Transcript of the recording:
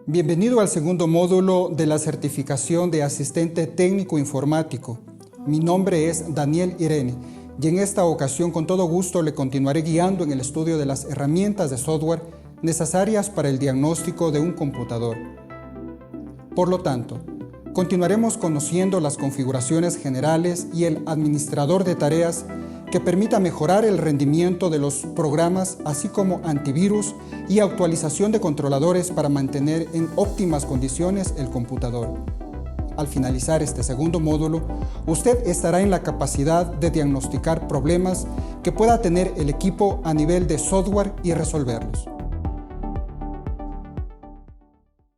Bienvenido al segundo módulo de la certificación de asistente técnico informático. Mi nombre es Daniel Irene y en esta ocasión con todo gusto le continuaré guiando en el estudio de las herramientas de software necesarias para el diagnóstico de un computador. Por lo tanto, continuaremos conociendo las configuraciones generales y el administrador de tareas que permita mejorar el rendimiento de los programas, así como antivirus y actualización de controladores para mantener en óptimas condiciones el computador. Al finalizar este segundo módulo, usted estará en la capacidad de diagnosticar problemas que pueda tener el equipo a nivel de software y resolverlos.